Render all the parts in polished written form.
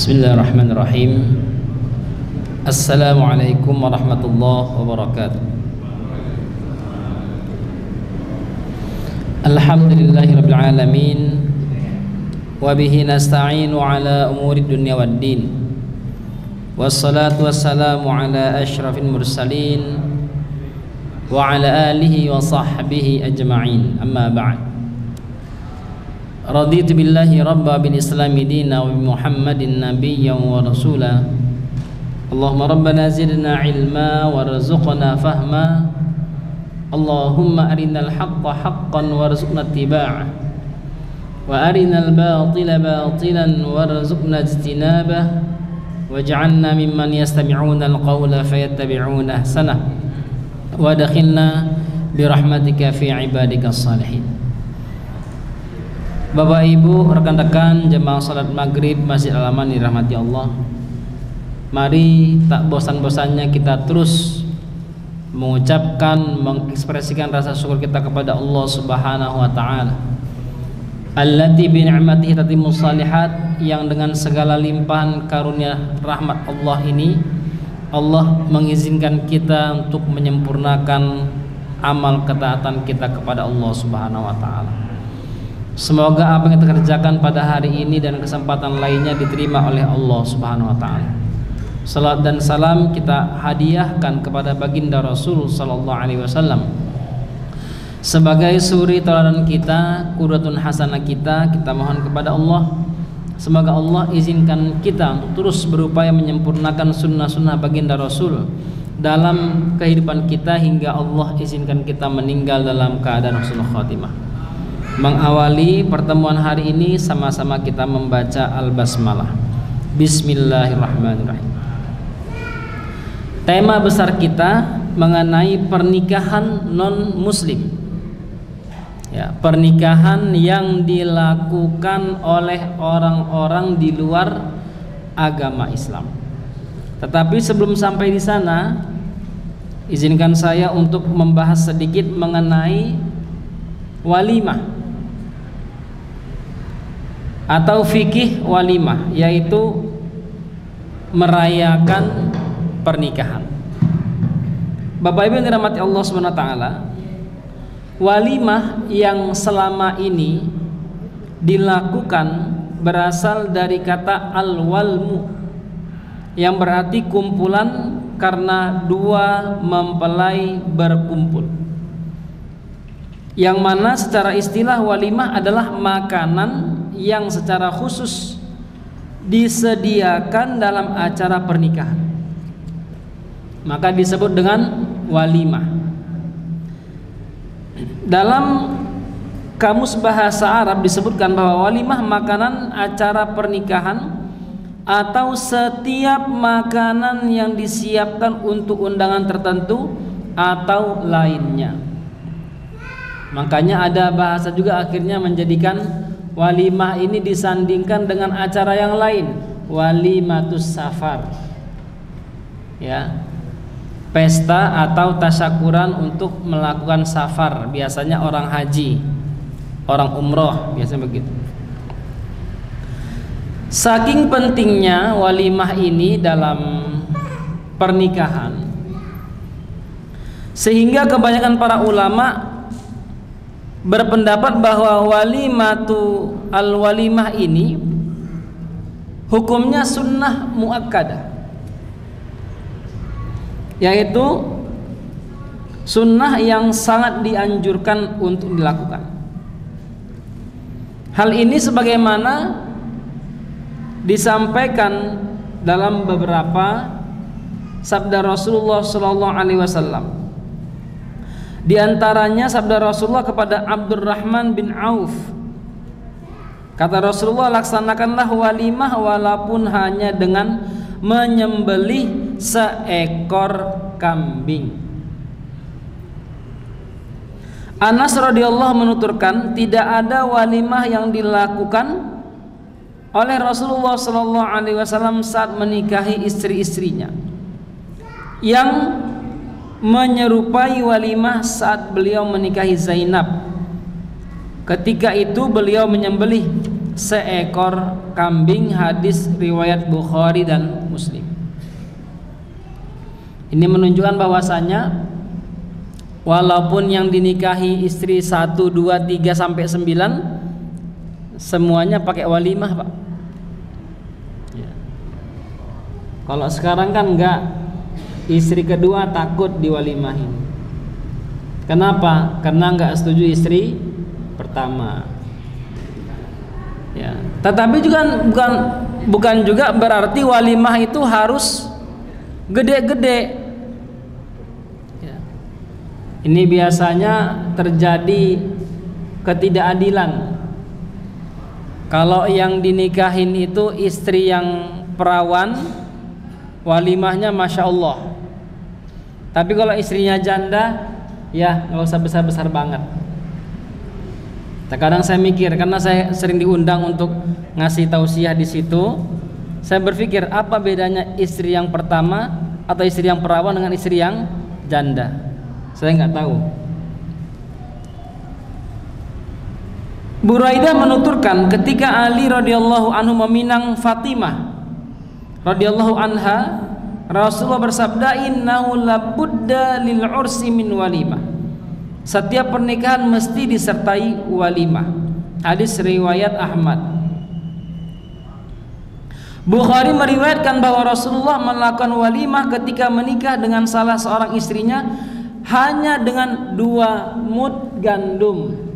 Bismillahirrahmanirrahim. Assalamualaikum warahmatullahi wabarakatuh. Alhamdulillahirabbil alamin wa bihi nasta'inu ala umuri dunya waddin. Wassalatu wassalamu ala asyrafil mursalin wa ala alihi wa sahbihi ajma'in. Amma ba'd. Raditu billahi rabba bil islami dina wa bi muhammadin nabiyyan wa rasula. Allahumma rabbana zidna ilma warzuqna fahma. Allahumma arinal haqqa haqqan warzuqna ittiba'ah wa arinal batila batilan warzuqna ijtinabah waj'alna mimman yastami'una al-qawla fayattabi'una ahsanah wa adkhilna birahmatika fi ibadika as-salihin. Bapak Ibu, rekan-rekan jemaah salat maghrib Masjid Al-Aman dirahmati Allah, mari tak bosan-bosannya kita terus mengucapkan, mengekspresikan rasa syukur kita kepada Allah Subhanahu wa taala. Allati bi ni'matihi tatimmus shalihat, yang dengan segala limpahan karunia rahmat Allah ini Allah mengizinkan kita untuk menyempurnakan amal ketaatan kita kepada Allah Subhanahu wa taala. Semoga apa yang kita kerjakan pada hari ini dan kesempatan lainnya diterima oleh Allah Subhanahu wa taala. Salat dan salam kita hadiahkan kepada baginda Rasul sallallahu alaihi wasallam sebagai suri tauladan kita, qudwatun hasanah kita. Kita mohon kepada Allah, semoga Allah izinkan kita untuk terus berupaya menyempurnakan sunnah-sunnah baginda Rasul dalam kehidupan kita hingga Allah izinkan kita meninggal dalam keadaan husnul khatimah. Mengawali pertemuan hari ini sama-sama kita membaca Al-Basmalah. Bismillahirrahmanirrahim. Tema besar kita mengenai pernikahan non-muslim, ya, pernikahan yang dilakukan oleh orang-orang di luar agama Islam. Tetapi sebelum sampai di sana, izinkan saya untuk membahas sedikit mengenai walimah atau fikih walimah, yaitu merayakan pernikahan. Bapak Ibu yang dirahmati Allah Subhanahu wa taala, walimah yang selama ini dilakukan berasal dari kata al-walmu, yang berarti kumpulan karena dua mempelai berkumpul, yang mana secara istilah walimah adalah makanan yang secara khusus disediakan dalam acara pernikahan, maka disebut dengan walimah. Dalam kamus bahasa Arab disebutkan bahwa walimah makanan acara pernikahan atau setiap makanan yang disiapkan untuk undangan tertentu atau lainnya. Makanya ada bahasa juga akhirnya menjadikan walimah ini disandingkan dengan acara yang lain, walimatus safar, ya, pesta atau tasyakuran untuk melakukan safar, biasanya orang haji, orang umroh, biasanya begitu. Saking pentingnya walimah ini dalam pernikahan, sehingga kebanyakan para ulama berpendapat bahwa walimatu al-walimah ini hukumnya sunnah muakkadah, yaitu sunnah yang sangat dianjurkan untuk dilakukan. Hal ini sebagaimana disampaikan dalam beberapa sabda Rasulullah sallallahu alaihi wasallam. Di antaranya sabda Rasulullah kepada Abdurrahman bin Auf. Kata Rasulullah, laksanakanlah walimah walaupun hanya dengan menyembelih seekor kambing. Anas radhiyallahu menuturkan, tidak ada walimah yang dilakukan oleh Rasulullah sallallahu alaihi wasallam saat menikahi istri-istrinya yang menyerupai walimah saat beliau menikahi Zainab. Ketika itu beliau menyembelih seekor kambing. Hadis riwayat Bukhari dan Muslim. Ini menunjukkan bahwasanya walaupun yang dinikahi istri 1, 2, 3 sampai 9 semuanya pakai walimah, Pak. Ya. Kalau sekarang kan enggak, istri kedua takut diwalimahin. Kenapa? Karena enggak setuju istri pertama. Ya. Tetapi juga bukan juga berarti walimah itu harus gede-gede. Ya. Ini biasanya terjadi ketidakadilan. Kalau yang dinikahin itu istri yang perawan, walimahnya Masya Allah. Tapi kalau istrinya janda, ya nggak usah besar-besar banget. Terkadang saya mikir, karena saya sering diundang untuk ngasih tausiah di situ, saya berpikir apa bedanya istri yang pertama atau istri yang perawan dengan istri yang janda. Saya nggak tahu. Buraidah menuturkan ketika Ali radhiyallahu anhu meminang Fatimah radhiyallahu anha, Rasulullah bersabda, innahu labudda lil ursi min walimah. Setiap pernikahan mesti disertai walimah. Hadis riwayat Ahmad. Bukhari meriwayatkan bahwa Rasulullah melakukan walimah ketika menikah dengan salah seorang istrinya hanya dengan 2 mud gandum.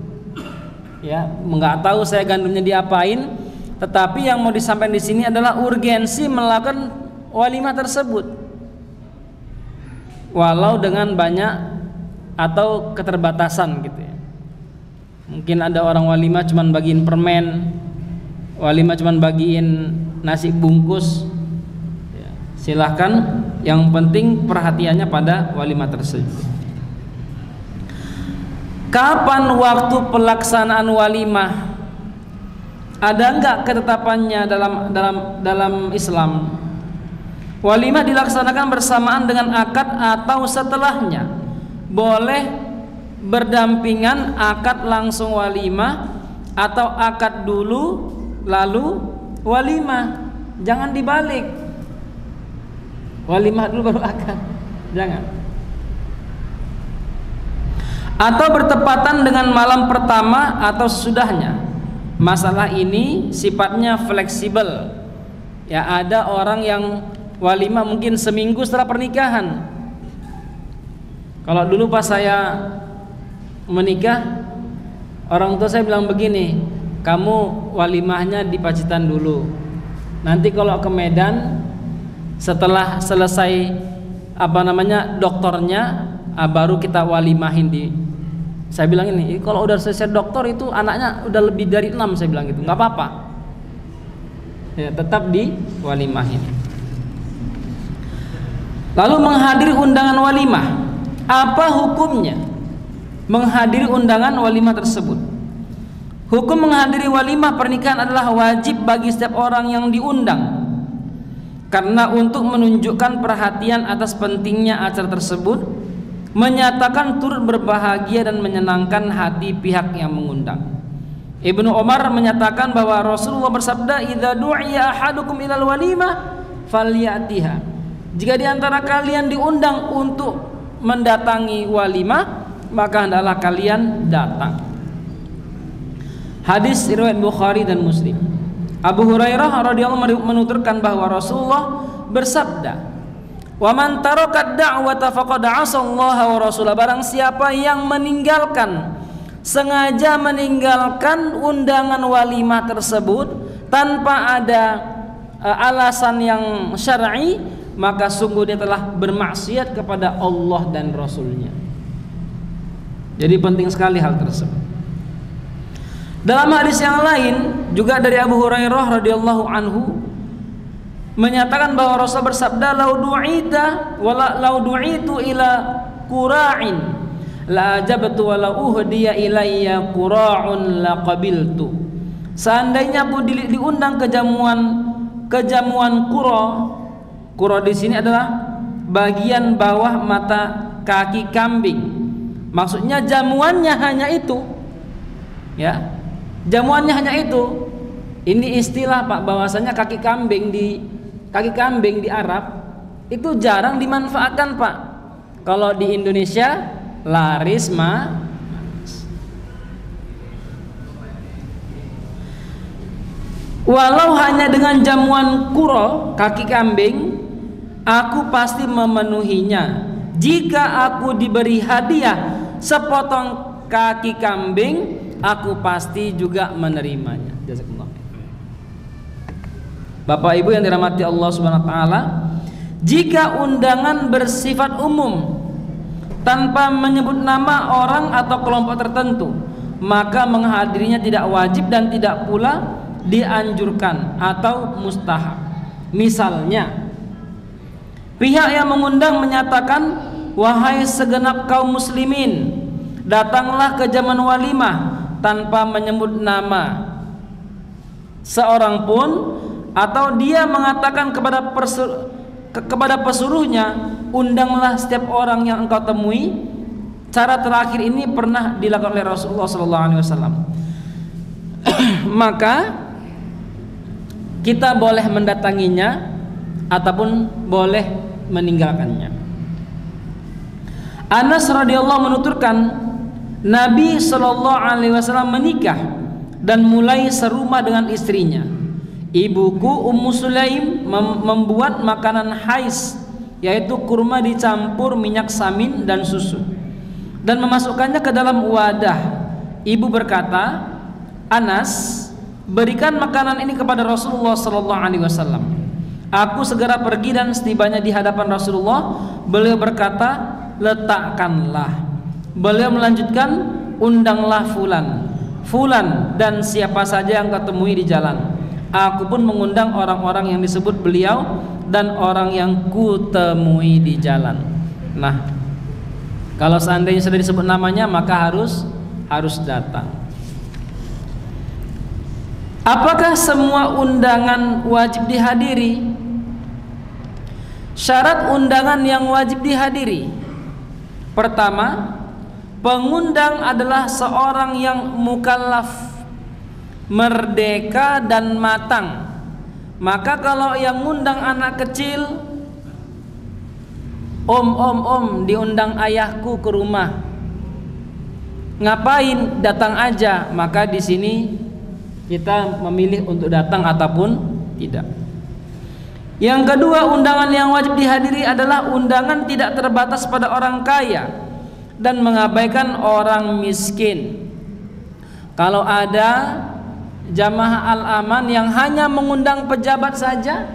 Ya, nggak tahu saya gandumnya diapain, tetapi yang mau disampaikan di sini adalah urgensi melakukan walimah tersebut, walau dengan banyak atau keterbatasan gitu ya. Mungkin ada orang walimah cuman bagiin permen, walimah cuman bagiin nasi bungkus ya, silahkan, yang penting perhatiannya pada walimah tersebut. Kapan waktu pelaksanaan walimah? Ada enggak ketetapannya dalam Islam? Walimah dilaksanakan bersamaan dengan akad atau setelahnya. Boleh berdampingan akad langsung walimah atau akad dulu lalu walimah. Jangan dibalik. Walimah dulu baru akad. Jangan. Atau bertepatan dengan malam pertama atau sesudahnya. Masalah ini sifatnya fleksibel. Ya, ada orang yang walimah mungkin seminggu setelah pernikahan. Kalau dulu pas saya menikah, orang tua saya bilang begini, kamu walimahnya di Pacitan dulu. Nanti kalau ke Medan setelah selesai doktornya, baru kita walimahin di. Saya bilang ini, kalau udah selesai doktor itu anaknya udah lebih dari 6, saya bilang gitu, nggak apa-apa. Ya, tetap di walimahin. Lalu menghadiri undangan walimah, apa hukumnya? Menghadiri undangan walimah tersebut. Hukum menghadiri walimah pernikahan adalah wajib bagi setiap orang yang diundang. Karena untuk menunjukkan perhatian atas pentingnya acara tersebut, menyatakan turut berbahagia dan menyenangkan hati pihak yang mengundang. Ibnu Umar menyatakan bahwa Rasulullah bersabda, "Idza du'iya ahadukum ilal walimah falyatiha." Jika di antara kalian diundang untuk mendatangi walimah, maka hendaklah kalian datang. Hadis riwayat Bukhari dan Muslim. Abu Hurairah radhiyallahu menuturkan bahwa Rasulullah bersabda, wa man taraka da'wata faqad 'asallaha wa rasulahu. Barang siapa yang sengaja meninggalkan undangan walimah tersebut tanpa ada alasan yang syar'i, maka sungguh dia telah bermaksiat kepada Allah dan Rasulnya. Jadi penting sekali hal tersebut. Dalam hadis yang lain juga dari Abu Hurairah radhiyallahu anhu menyatakan bahwa Rasul bersabda, lau du'itu ila qura'in la ajabtu wa la uhdiya ilayya qura'un la qabiltu. Seandainya aku diundang ke jamuan qura di sini adalah bagian bawah mata kaki kambing. Maksudnya jamuannya hanya itu. Ya. Jamuannya hanya itu. Ini istilah Pak, bahwasanya kaki kambing di Arab itu jarang dimanfaatkan Pak. Kalau di Indonesia laris walau hanya dengan jamuan kuro kaki kambing, aku pasti memenuhinya. Jika aku diberi hadiah sepotong kaki kambing, aku pasti juga menerimanya. Jazakallah. Bapak Ibu yang dirahmati Allah Subhanahu wa taala, jika undangan bersifat umum tanpa menyebut nama orang atau kelompok tertentu, maka menghadirinya tidak wajib dan tidak pula dianjurkan atau mustahab. Misalnya, pihak yang mengundang menyatakan, wahai segenap kaum muslimin, datanglah ke jamuan walimah, tanpa menyebut nama seorang pun, atau dia mengatakan kepada pesuruhnya, undanglah setiap orang yang engkau temui. Cara terakhir ini pernah dilakukan oleh Rasulullah SAW. Maka kita boleh mendatanginya ataupun boleh meninggalkannya. Anas radhiyallahu menuturkan, Nabi SAW menikah dan mulai serumah dengan istrinya. Ibuku Ummu Sulaim membuat makanan hais, yaitu kurma dicampur minyak samin dan susu, dan memasukkannya ke dalam wadah. Ibu berkata, Anas, berikan makanan ini kepada Rasulullah SAW. Aku segera pergi dan setibanya di hadapan Rasulullah, beliau berkata, letakkanlah. Beliau melanjutkan, undanglah fulan dan siapa saja yang kau temui di jalan. Aku pun mengundang orang-orang yang disebut beliau dan orang yang kutemui di jalan. Nah, kalau seandainya sudah disebut namanya, maka harus datang. Apakah semua undangan wajib dihadiri? Syarat undangan yang wajib dihadiri: pertama, pengundang adalah seorang yang mukallaf, merdeka dan matang. Maka kalau yang ngundang anak kecil, om diundang ayahku ke rumah, ngapain, datang aja. Maka di sini kita memilih untuk datang ataupun tidak. Yang kedua, undangan yang wajib dihadiri adalah undangan tidak terbatas pada orang kaya dan mengabaikan orang miskin. Kalau ada jamaah Al-Aman yang hanya mengundang pejabat saja,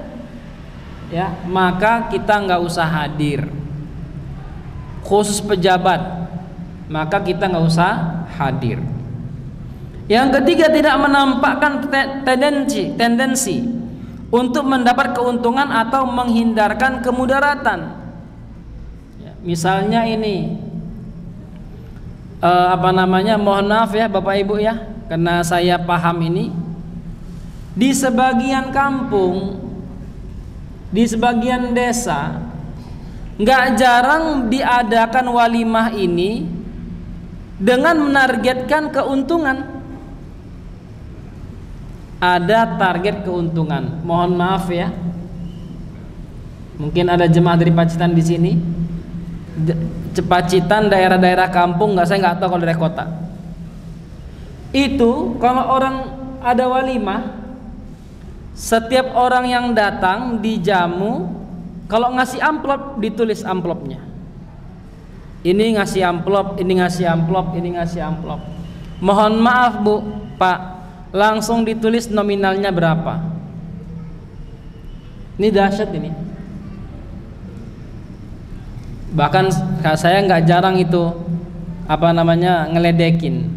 ya, maka kita nggak usah hadir. Khusus pejabat, maka kita nggak usah hadir. Yang ketiga, tidak menampakkan tendensi untuk mendapat keuntungan atau menghindarkan kemudaratan. Ya, misalnya ini, mohon maaf ya Bapak Ibu ya, karena saya paham ini, di sebagian kampung, di sebagian desa, nggak jarang diadakan walimah ini dengan menargetkan keuntungan. Ada target keuntungan. Mohon maaf ya, mungkin ada jemaah dari Pacitan di sini. Pacitan daerah-daerah kampung, saya nggak tahu kalau daerah kota. Itu kalau orang ada walimah, setiap orang yang datang dijamu, kalau ngasih amplop ditulis amplopnya. Ini ngasih amplop, ini ngasih amplop, ini ngasih amplop. Mohon maaf Bu, Pak, langsung ditulis nominalnya berapa. Ini dahsyat ini. Bahkan saya nggak jarang itu ngeledekin.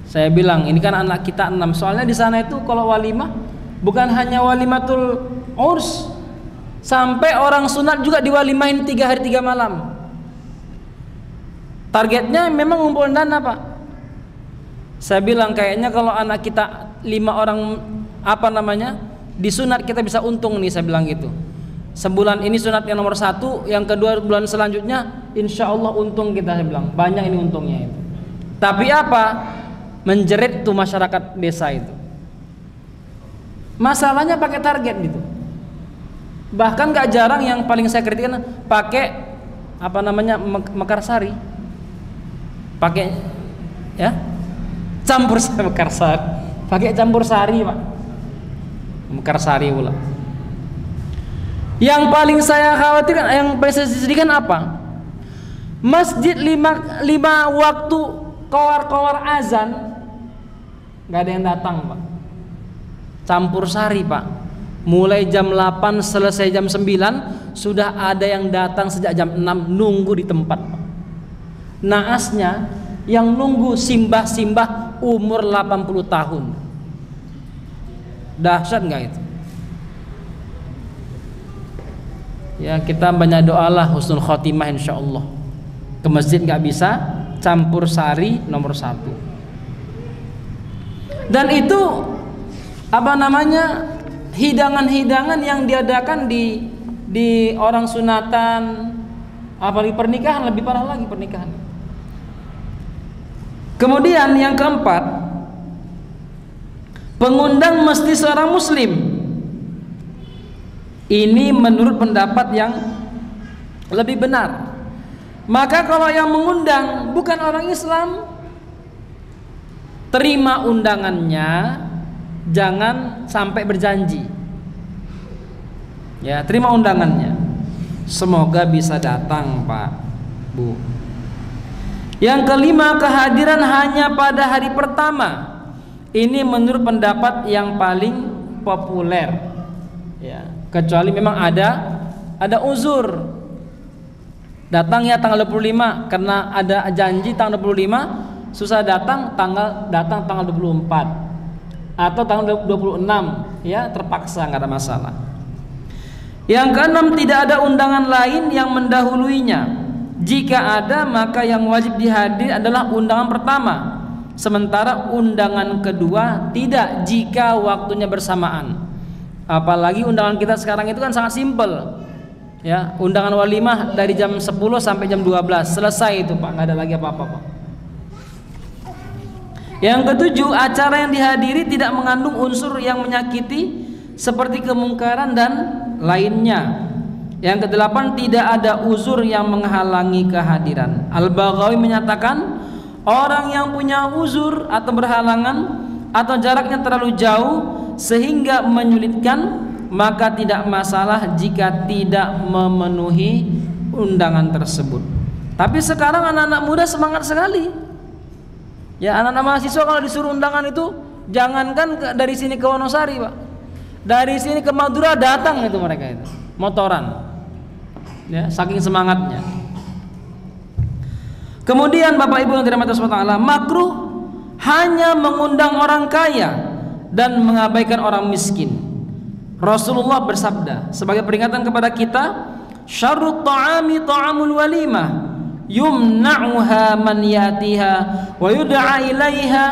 Saya bilang, ini kan anak kita 6. Soalnya di sana itu kalau walimah bukan hanya walimatul urs, sampai orang sunat juga diwalimahin 3 hari 3 malam. Targetnya memang ngumpulin dana Pak. Saya bilang kayaknya kalau anak kita 5 orang disunat kita bisa untung nih, saya bilang gitu. Sebulan ini sunat yang nomor 1, yang kedua bulan selanjutnya insya Allah untung kita, saya bilang banyak ini untungnya itu. Tapi menjerit tuh masyarakat desa itu. Masalahnya pakai target gitu. Bahkan gak jarang yang paling saya kritikan pakai apa namanya mekarsari. Pakai ya campur mekarsari. Pakai campur sari, Pak. Mekarsari pula. Yang paling saya khawatirkan, yang paling saya sedihkan apa? Masjid lima waktu kowar azan nggak ada yang datang, Pak. Campur sari, Pak. Mulai jam 8 selesai jam 9 sudah ada yang datang sejak jam 6 nunggu di tempat, Pak. Naasnya yang nunggu simbah-simbah umur 80 tahun. Dahsyat nggak itu? Ya, kita banyak doalah husnul khotimah insyaallah. Ke masjid nggak bisa, campur sari nomor 1. Dan itu apa namanya, hidangan-hidangan yang diadakan di orang sunatan, apalagi pernikahan, lebih parah lagi pernikahan. Kemudian yang keempat, pengundang mesti seorang muslim. Ini menurut pendapat yang lebih benar. Maka kalau yang mengundang bukan orang Islam, terima undangannya, jangan sampai berjanji. Ya, terima undangannya. Semoga bisa datang, Pak, Bu. Yang kelima, kehadiran hanya pada hari pertama. Ini menurut pendapat yang paling populer. Ya, kecuali memang ada uzur. Datangnya tanggal 25 karena ada janji tanggal 25, susah datang tanggal 24 atau tanggal 26, ya terpaksa, nggak ada masalah. Yang keenam, tidak ada undangan lain yang mendahuluinya. Jika ada, maka yang wajib dihadir adalah undangan pertama, sementara undangan kedua tidak jika waktunya bersamaan. Apalagi undangan kita sekarang itu kan sangat simpel. Ya, undangan walimah dari jam 10 sampai jam 12 selesai itu, Pak, nggak ada lagi apa-apa, Pak. Yang ketujuh, acara yang dihadiri tidak mengandung unsur yang menyakiti seperti kemungkaran dan lainnya. Yang kedelapan, tidak ada uzur yang menghalangi kehadiran. Al-Baghawi menyatakan, orang yang punya uzur atau berhalangan atau jaraknya terlalu jauh sehingga menyulitkan, maka tidak masalah jika tidak memenuhi undangan tersebut. Tapi sekarang anak-anak muda semangat sekali. Ya, anak-anak mahasiswa kalau disuruh undangan itu, jangankan dari sini ke Wonosari, Pak, dari sini ke Madura datang itu mereka itu, motoran. Ya, saking semangatnya. Kemudian Bapak Ibu yang dirahmati Allah, makruh hanya mengundang orang kaya dan mengabaikan orang miskin. Rasulullah bersabda sebagai peringatan kepada kita, syarrut ta'ami ta'amul walimah yumna'uha man yatiha wa yud'a ilaiha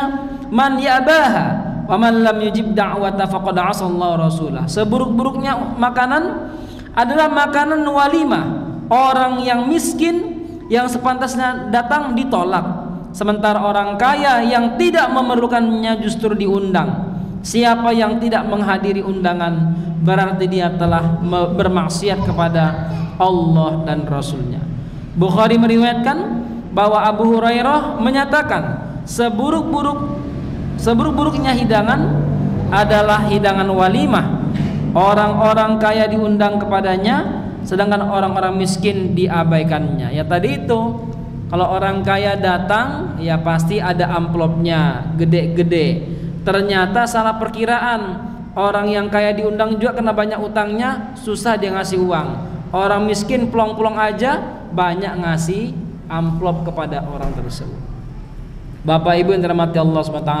man yabaha wa man lam yujib da'wata faqad 'asallahu rasulah. Seburuk-buruknya makanan adalah makanan walimah. Orang yang miskin yang sepantasnya datang ditolak, sementara orang kaya yang tidak memerlukannya justru diundang. Siapa yang tidak menghadiri undangan berarti dia telah bermaksiat kepada Allah dan Rasulnya. Bukhari meriwayatkan bahwa Abu Hurairah menyatakan, seburuk-buruknya hidangan adalah hidangan walimah. Orang-orang kaya diundang kepadanya, sedangkan orang-orang miskin diabaikannya. Ya tadi itu, kalau orang kaya datang ya pasti ada amplopnya gede-gede. Ternyata salah perkiraan, orang yang kaya diundang juga kena banyak utangnya, susah dia ngasih uang. Orang miskin plong-plong aja banyak ngasih amplop kepada orang tersebut. Bapak Ibu yang dirahmati Allah SWT,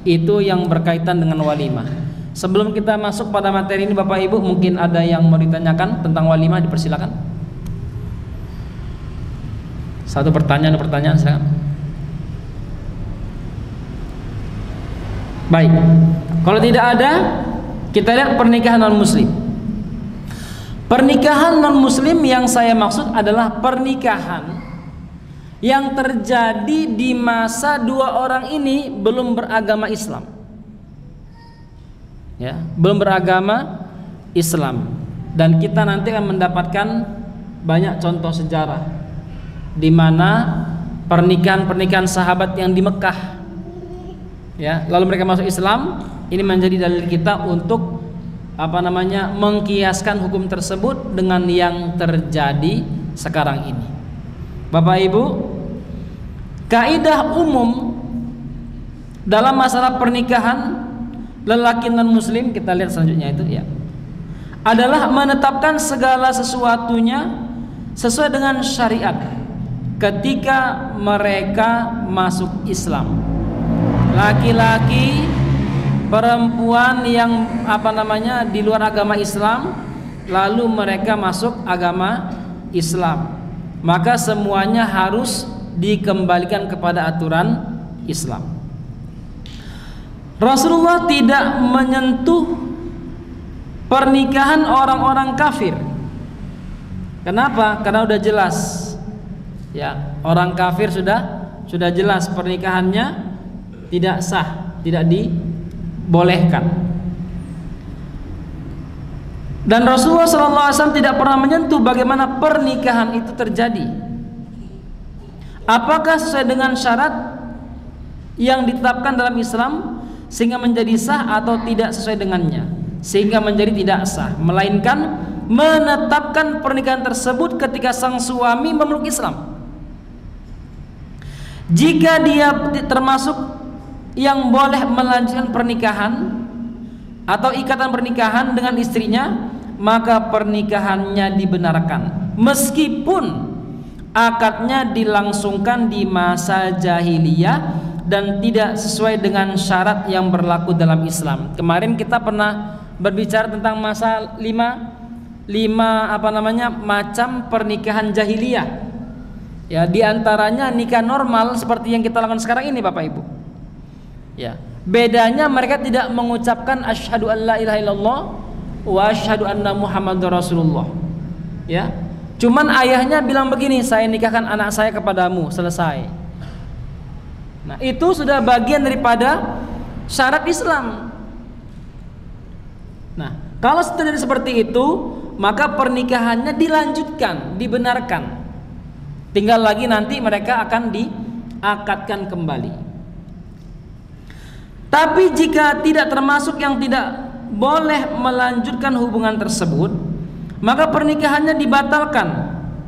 itu yang berkaitan dengan walimah. Sebelum kita masuk pada materi ini, Bapak Ibu, mungkin ada yang mau ditanyakan tentang walimah, dipersilakan. Satu pertanyaan silakan. Baik, kalau tidak ada, kita lihat pernikahan non muslim. Pernikahan non muslim yang saya maksud adalah pernikahan yang terjadi di masa dua orang ini belum beragama Islam. ya, belum beragama Islam. Dan kita nanti akan mendapatkan banyak contoh sejarah di mana pernikahan sahabat yang di Mekah, ya, lalu mereka masuk Islam. Ini menjadi dalil kita untuk mengkiaskan hukum tersebut dengan yang terjadi sekarang ini. Bapak Ibu, kaidah umum dalam masalah pernikahan lelaki non muslim, kita lihat selanjutnya itu ya, adalah menetapkan segala sesuatunya sesuai dengan syariat ketika mereka masuk Islam. Laki-laki, perempuan yang di luar agama Islam, lalu mereka masuk agama Islam, maka semuanya harus dikembalikan kepada aturan Islam. Rasulullah tidak menyentuh pernikahan orang-orang kafir. Kenapa? Karena udah jelas, ya, orang kafir sudah jelas pernikahannya tidak sah, tidak dibolehkan. Dan Rasulullah SAW tidak pernah menyentuh bagaimana pernikahan itu terjadi. Apakah sesuai dengan syarat yang ditetapkan dalam Islam sehingga menjadi sah, atau tidak sesuai dengannya sehingga menjadi tidak sah, melainkan menetapkan pernikahan tersebut ketika sang suami memeluk Islam. Jika dia termasuk yang boleh melanjutkan pernikahan atau ikatan pernikahan dengan istrinya, maka pernikahannya dibenarkan meskipun akadnya dilangsungkan di masa jahiliyah dan tidak sesuai dengan syarat yang berlaku dalam Islam. Kemarin kita pernah berbicara tentang masa lima macam pernikahan jahiliyah. Ya, diantaranya nikah normal seperti yang kita lakukan sekarang ini, Bapak Ibu. Ya, bedanya mereka tidak mengucapkan asyhadu an la ilaha illallah wa asyhadu anna muhammadar rasulullah. Ya, cuman ayahnya bilang begini, saya nikahkan anak saya kepadamu, selesai. Nah, itu sudah bagian daripada syarat Islam. Nah, kalau terjadi seperti itu, maka pernikahannya dilanjutkan, dibenarkan. Tinggal lagi nanti mereka akan diakadkan kembali. Tapi jika tidak termasuk yang tidak boleh melanjutkan hubungan tersebut, maka pernikahannya dibatalkan.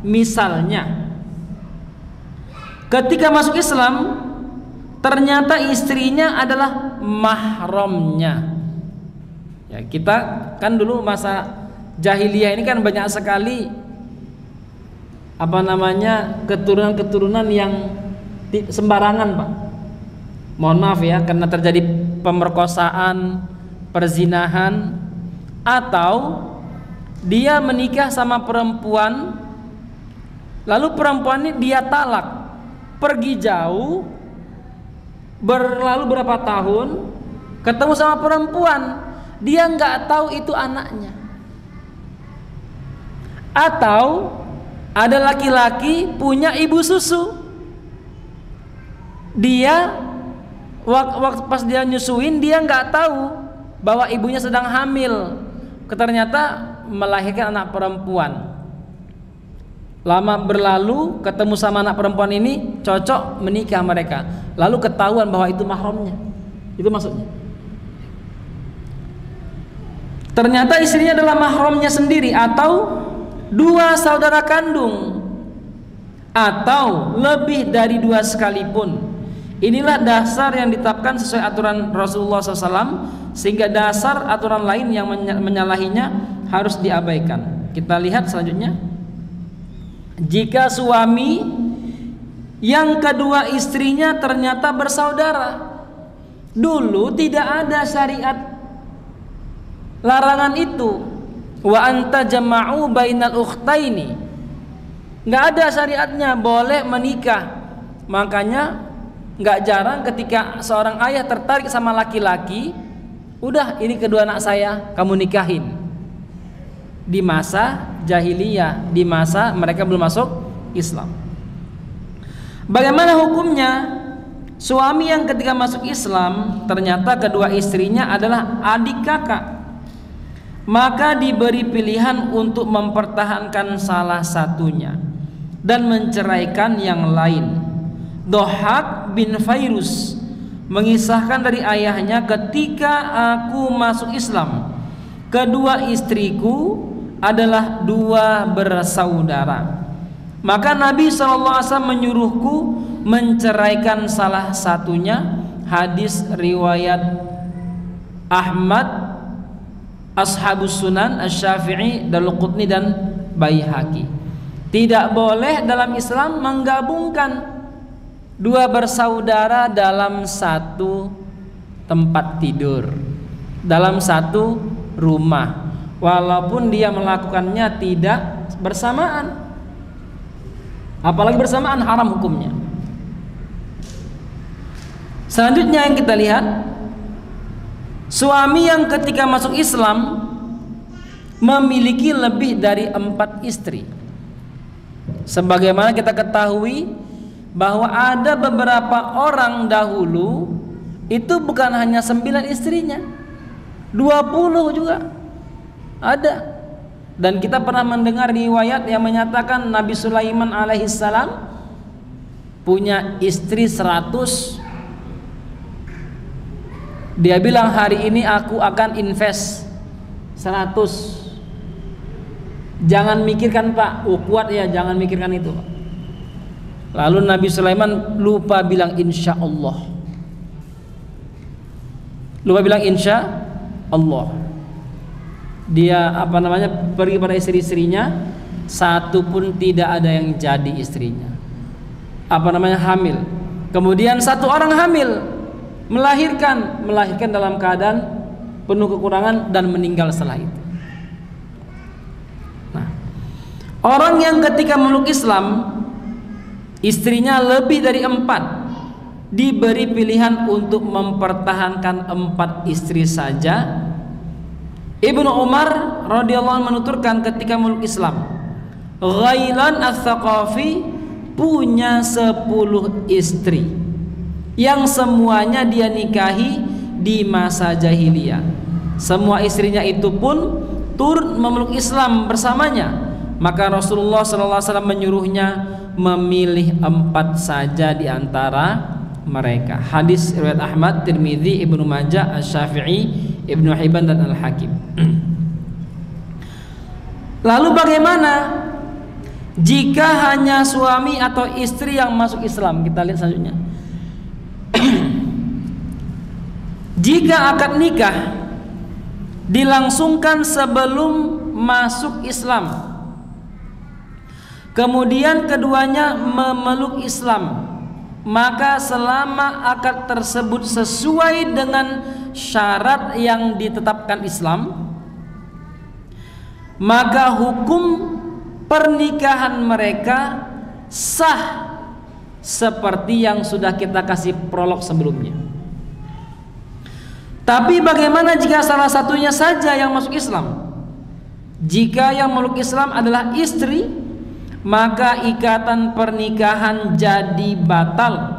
Misalnya, ketika masuk Islam ternyata istrinya adalah mahramnya. Ya, kita kan dulu masa jahiliyah ini kan banyak sekali keturunan-keturunan yang sembarangan, Pak. Mohon maaf ya, karena terjadi pemerkosaan, perzinahan, atau dia menikah sama perempuan, lalu perempuan ini dia talak, pergi jauh, berlalu berapa tahun, ketemu sama perempuan, dia nggak tahu itu anaknya. Atau ada laki-laki punya ibu susu, dia waktu pas dia nyusuin dia nggak tahu bahwa ibunya sedang hamil, ternyata melahirkan anak perempuan. Lama berlalu, ketemu sama anak perempuan ini, cocok, menikah mereka. Lalu ketahuan bahwa itu mahramnya. Itu maksudnya. Ternyata istrinya adalah mahramnya sendiri, atau dua saudara kandung, atau lebih dari dua sekalipun. Inilah dasar yang ditetapkan sesuai aturan Rasulullah SAW, sehingga dasar aturan lain yang menyalahinya harus diabaikan. Kita lihat selanjutnya. Jika suami yang kedua istrinya ternyata bersaudara, dulu tidak ada syariat larangan itu, wa anta jama'u bainal ukhtaini, nggak ada syariatnya boleh menikah. Makanya nggak jarang ketika seorang ayah tertarik sama laki-laki, udah ini kedua anak saya kamu nikahin. Di masa jahiliyah, di masa mereka belum masuk Islam. Bagaimana hukumnya? suami yang ketika masuk Islam ternyata kedua istrinya adalah adik kakak, maka diberi pilihan untuk mempertahankan salah satunya dan menceraikan yang lain. Dhahak bin Fairuz mengisahkan dari ayahnya, ketika aku masuk Islam, kedua istriku adalah dua bersaudara, maka Nabi SAW menyuruhku menceraikan salah satunya. Hadis riwayat Ahmad, Ashabus Sunan, Asy-Syafi'i, Daruqutni dan Baihaqi. Tidak boleh dalam Islam menggabungkan dua bersaudara dalam satu tempat tidur, dalam satu rumah, walaupun dia melakukannya tidak bersamaan. Apalagi bersamaan, haram hukumnya. Selanjutnya yang kita lihat, suami yang ketika masuk Islam memiliki lebih dari 4 istri. Sebagaimana kita ketahui bahwa ada beberapa orang dahulu itu bukan hanya 9 istrinya, 20 juga ada. Dan kita pernah mendengar riwayat yang menyatakan Nabi Sulaiman alaihissalam punya istri 100. Dia bilang, hari ini aku akan invest 100. Jangan mikirkan Pak, kuat ya, jangan mikirkan itu. Lalu Nabi Sulaiman lupa bilang insya Allah. Lupa bilang insya Allah. Dia pergi pada istri-istrinya, satu pun tidak ada yang jadi istrinya. Hamil. Kemudian satu orang hamil, melahirkan dalam keadaan penuh kekurangan dan meninggal setelah itu. Nah, orang yang ketika meluk Islam istrinya lebih dari 4, diberi pilihan untuk mempertahankan 4 istri saja. Ibnu Umar radhiyallahu anhu menuturkan ketika meluk Islam, Ghailan Ats-Tsaqafi punya 10 istri yang semuanya dia nikahi di masa jahiliyah. Semua istrinya itu pun turut memeluk Islam bersamanya. Maka Rasulullah SAW menyuruhnya memilih 4 saja di antara mereka. Hadis riwayat Ahmad, Tirmidzi, Ibnu Majah, Asy-Syafi'i, Ibnu Hibban dan Al-Hakim. Lalu bagaimana jika hanya suami atau istri yang masuk Islam? Kita lihat selanjutnya. Jika akad nikah dilangsungkan sebelum masuk Islam, kemudian keduanya memeluk Islam, maka selama akad tersebut sesuai dengan syarat yang ditetapkan Islam, maka hukum pernikahan mereka sah seperti yang sudah kita kasih prolog sebelumnya. Tapi bagaimana jika salah satunya saja yang masuk Islam? Jika yang meluk Islam adalah istri, maka ikatan pernikahan jadi batal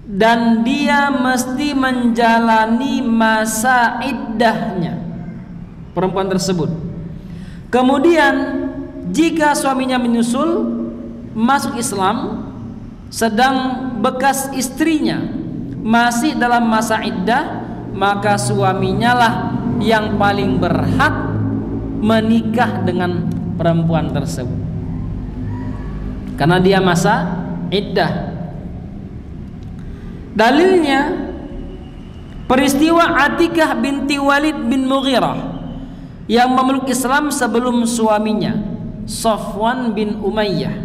dan dia mesti menjalani masa iddahnya, perempuan tersebut. Kemudian jika suaminya menyusul masuk Islam, sedang bekas istrinya masih dalam masa iddah, maka suaminya lah yang paling berhak menikah dengan perempuan tersebut karena dia masa iddah. Dalilnya peristiwa Atikah binti Walid bin Mughirah yang memeluk Islam sebelum suaminya Safwan bin Umayyah.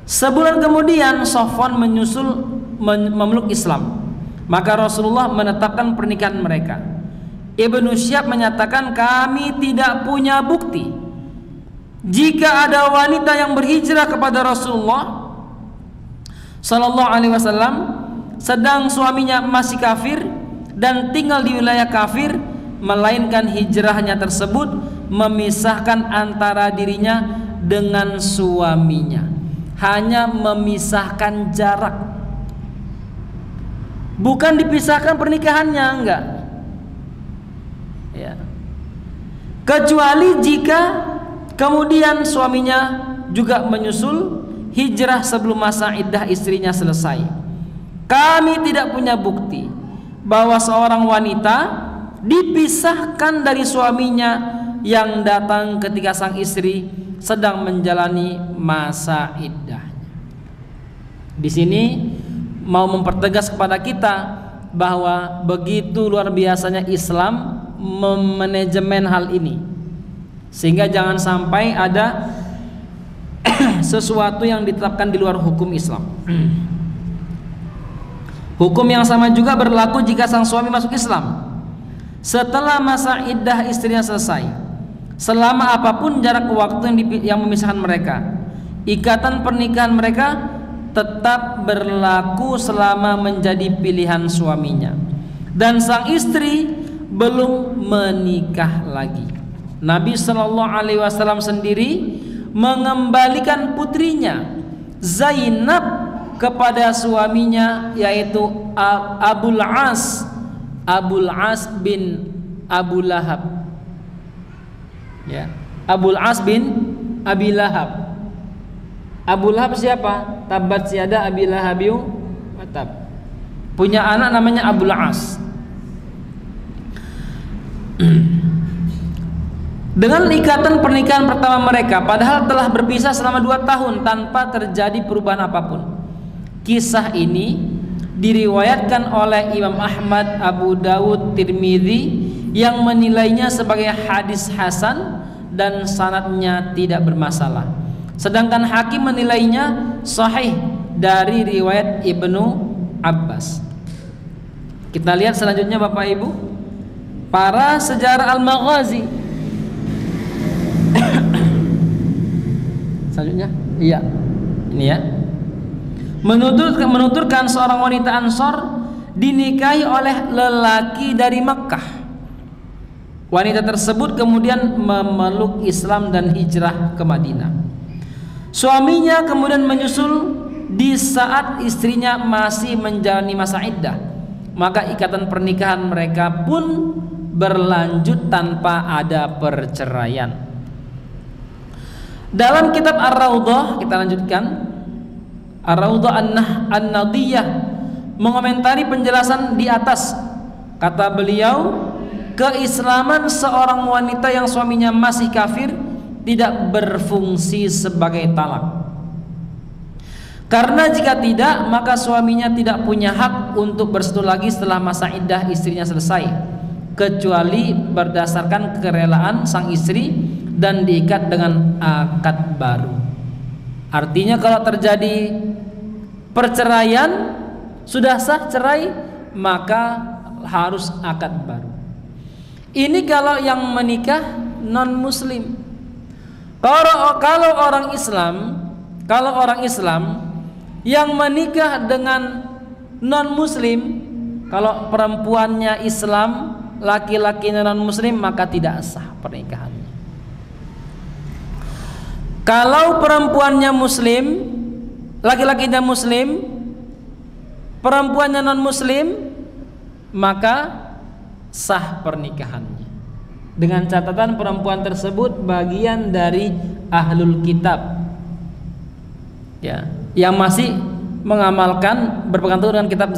Sebulan kemudian Safwan menyusul memeluk Islam, maka Rasulullah menetapkan pernikahan mereka. Ibnu Syihab menyatakan, kami tidak punya bukti jika ada wanita yang berhijrah kepada Rasulullah Sallallahu Alaihi Wasallam sedang suaminya masih kafir dan tinggal di wilayah kafir, melainkan hijrahnya tersebut memisahkan antara dirinya dengan suaminya, hanya memisahkan jarak, bukan dipisahkan pernikahannya, enggak. Ya. Kecuali jika kemudian suaminya juga menyusul hijrah sebelum masa iddah istrinya selesai. Kami tidak punya bukti bahwa seorang wanita dipisahkan dari suaminya yang datang ketika sang istri sedang menjalani masa iddahnya. Di sini mau mempertegas kepada kita bahwa begitu luar biasanya Islam memanajemen hal ini, sehingga jangan sampai ada sesuatu yang ditetapkan di luar hukum Islam. Hukum yang sama juga berlaku jika sang suami masuk Islam setelah masa iddah istrinya selesai, selama apapun jarak waktu yang memisahkan mereka, ikatan pernikahan mereka tetap berlaku selama menjadi pilihan suaminya dan sang istri belum menikah lagi. Nabi Shallallahu Alaihi Wasallam sendiri mengembalikan putrinya Zainab kepada suaminya, yaitu Abul As bin Abu Lahab. Ya, Abul As bin Abi Lahab. Abu Lahab siapa? Tabat siada Abi Lahabiu Matab. Punya anak namanya Abul As. Dengan ikatan pernikahan pertama mereka, padahal telah berpisah selama 2 tahun tanpa terjadi perubahan apapun. Kisah ini diriwayatkan oleh Imam Ahmad, Abu Dawud, Tirmidzi yang menilainya sebagai hadis hasan dan sanadnya tidak bermasalah. Sedangkan Hakim menilainya sahih dari riwayat Ibnu Abbas. Kita lihat selanjutnya Bapak Ibu, para sejarah Al-Maghazi. Selanjutnya, iya, ini ya. Menuturkan seorang wanita Ansor dinikahi oleh lelaki dari Mekkah. Wanita tersebut kemudian memeluk Islam dan hijrah ke Madinah. Suaminya kemudian menyusul di saat istrinya masih menjalani masa iddah. Maka ikatan pernikahan mereka pun berlanjut tanpa ada perceraian. Dalam kitab Ar-Raudhah, kita lanjutkan, Ar-Raudhah An-Nadiyah mengomentari penjelasan di atas. Kata beliau, keislaman seorang wanita yang suaminya masih kafir tidak berfungsi sebagai talak. Karena jika tidak, maka suaminya tidak punya hak untuk bersatu lagi setelah masa iddah istrinya selesai, kecuali berdasarkan kerelaan sang istri dan diikat dengan akad baru. Artinya kalau terjadi perceraian, sudah sah cerai, maka harus akad baru. Ini kalau yang menikah non muslim. Kalau orang Islam yang menikah dengan non muslim, kalau perempuannya Islam, laki-lakinya non muslim, maka tidak sah pernikahannya. Kalau perempuannya muslim, laki-lakinya muslim, perempuannya non muslim, maka sah pernikahannya. Dengan catatan perempuan tersebut bagian dari ahlul kitab, ya, yang masih mengamalkan berpegang teguh dengan kitab